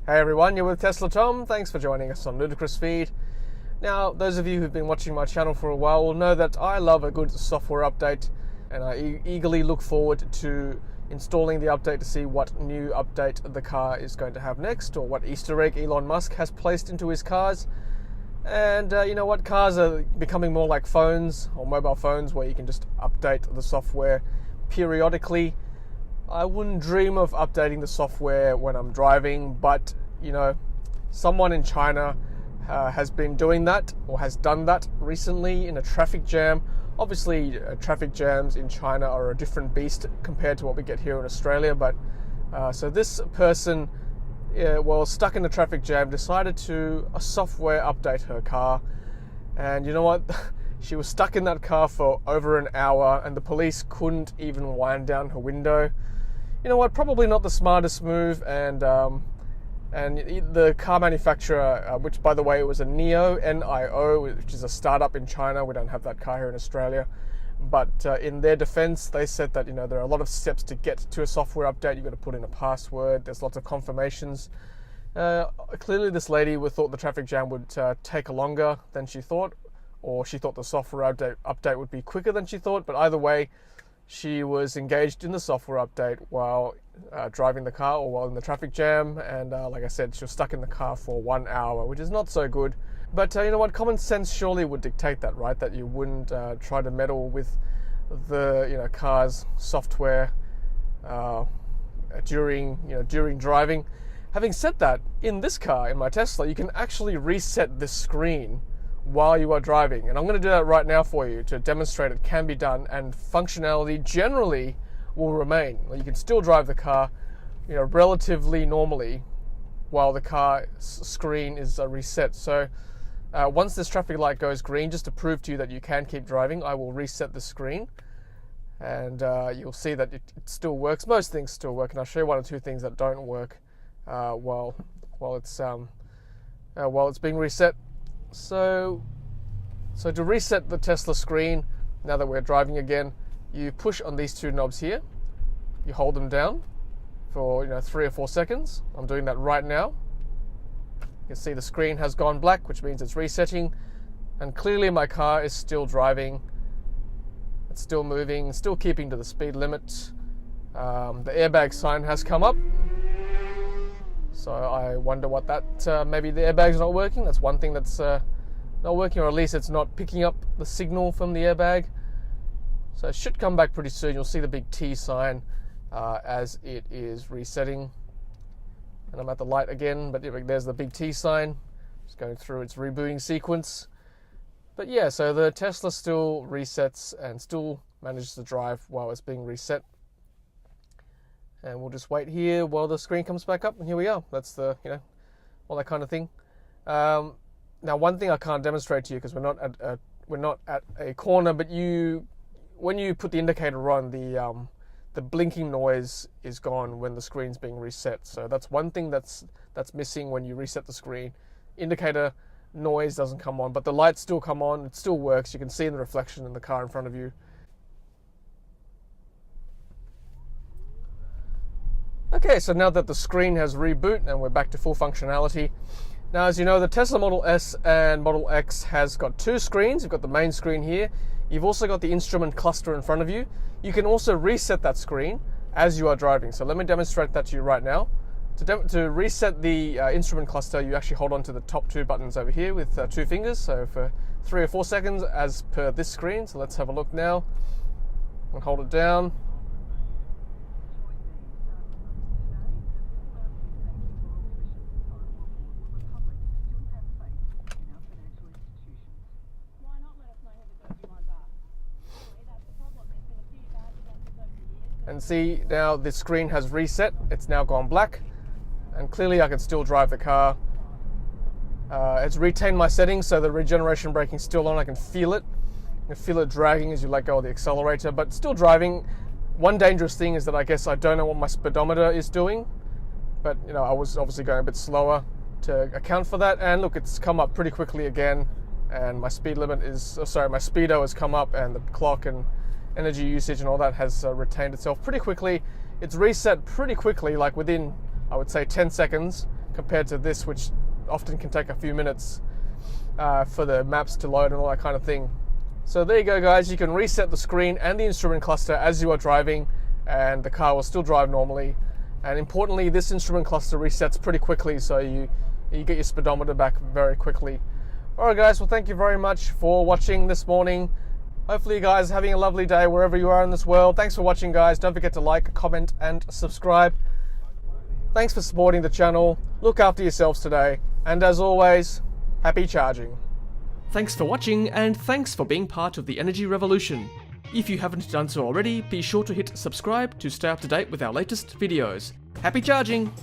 Hey everyone, you're with Tesla Tom. Thanks for joining us on Ludicrous Feed. Now, those of you who've been watching my channel for a while will know that I love a good software update, and I eagerly look forward to installing the update to see what new update the car is going to have next, or what Easter egg Elon Musk has placed into his cars. And you know what? Cars are becoming more like phones or mobile phones where you can just update the software periodically. I wouldn't dream of updating the software when I'm driving, but you know, someone in China has been doing that or has done that recently in a traffic jam. Obviously, traffic jams in China are a different beast compared to what we get here in Australia, but so this person, while stuck in the traffic jam, decided to software update her car. And you know what? She was stuck in that car for over an hour and the police couldn't even wind down her window. You know what? Probably not the smartest move, and the car manufacturer, which by the way was a NIO, N-I-O, which is a startup in China. We don't have that car here in Australia. But in their defense, they said that, you know, there are a lot of steps to get to a software update. You've got to put in a password. There's lots of confirmations. Clearly, this lady thought the traffic jam would take longer than she thought, or she thought the software update would be quicker than she thought. But either way, she was engaged in the software update while driving the car or while in the traffic jam. And like I said, she was stuck in the car for 1 hour, which is not so good. But you know what? Common sense surely would dictate that, right? That you wouldn't try to meddle with the car's software during driving. Having said that, in this car, in my Tesla, you can actually reset the screen while you are driving, and I'm going to do that right now for you to demonstrate it can be done, and functionality generally will remain. You can still drive the car, relatively normally while the car screen is reset. So once this traffic light goes green, just to prove to you that you can keep driving, I will reset the screen, and you'll see that it still works. Most things still work, and I'll show you one or two things that don't work while it's being reset. So to reset the Tesla screen, now that we're driving again, you push on these two knobs here. You hold them down for 3 or 4 seconds. I'm doing that right now. You can see the screen has gone black, which means it's resetting, and clearly my car is still driving. It's still moving, still keeping to the speed limit. The airbag sign has come up. So I wonder what that, maybe the airbag's not working. That's one thing that's not working, or at least it's not picking up the signal from the airbag. So it should come back pretty soon. You'll see the big T sign as it is resetting. And I'm at the light again, but there's the big T sign. It's going through its rebooting sequence. But yeah, so the Tesla still resets and still manages to drive while it's being reset. And we'll just wait here while the screen comes back up, and here we are. That's the, all that kind of thing. Now, one thing I can't demonstrate to you because we're not at a corner, but when you put the indicator on, the blinking noise is gone when the screen's being reset. So that's one thing that's missing when you reset the screen. Indicator noise doesn't come on, but the lights still come on. It still works. You can see the reflection in the car in front of you. Okay, so now that the screen has rebooted and we're back to full functionality. Now, as you know, the Tesla Model S and Model X has got two screens. You've got the main screen here. You've also got the instrument cluster in front of you. You can also reset that screen as you are driving. So let me demonstrate that to you right now. To reset the instrument cluster, you actually hold on to the top two buttons over here with 2 fingers. So for 3 or 4 seconds as per this screen. So let's have a look now. And hold it down. And see, now the screen has reset. It's now gone black, and clearly I can still drive the car. It's retained my settings, so the regeneration braking is still on. I can feel it. You can feel it dragging as you let go of the accelerator, but still driving. One dangerous thing is that I guess I don't know what my speedometer is doing, but I was obviously going a bit slower to account for that. And look, it's come up pretty quickly again, and my speed limit is, my speedo has come up, and the clock and energy usage and all that has retained itself pretty quickly. It's reset pretty quickly, like within, I would say, 10 seconds, compared to this, which often can take a few minutes for the maps to load and all that kind of thing. So there you go, guys. You can reset the screen and the instrument cluster as you are driving, and the car will still drive normally. And importantly, this instrument cluster resets pretty quickly, so you get your speedometer back very quickly. Alright guys, well thank you very much for watching this morning. Hopefully you guys are having a lovely day wherever you are in this world. Thanks for watching, guys. Don't forget to like, comment and subscribe. Thanks for supporting the channel. Look after yourselves today. And as always, happy charging. Thanks for watching, and thanks for being part of the energy revolution. If you haven't done so already, be sure to hit subscribe to stay up to date with our latest videos. Happy charging!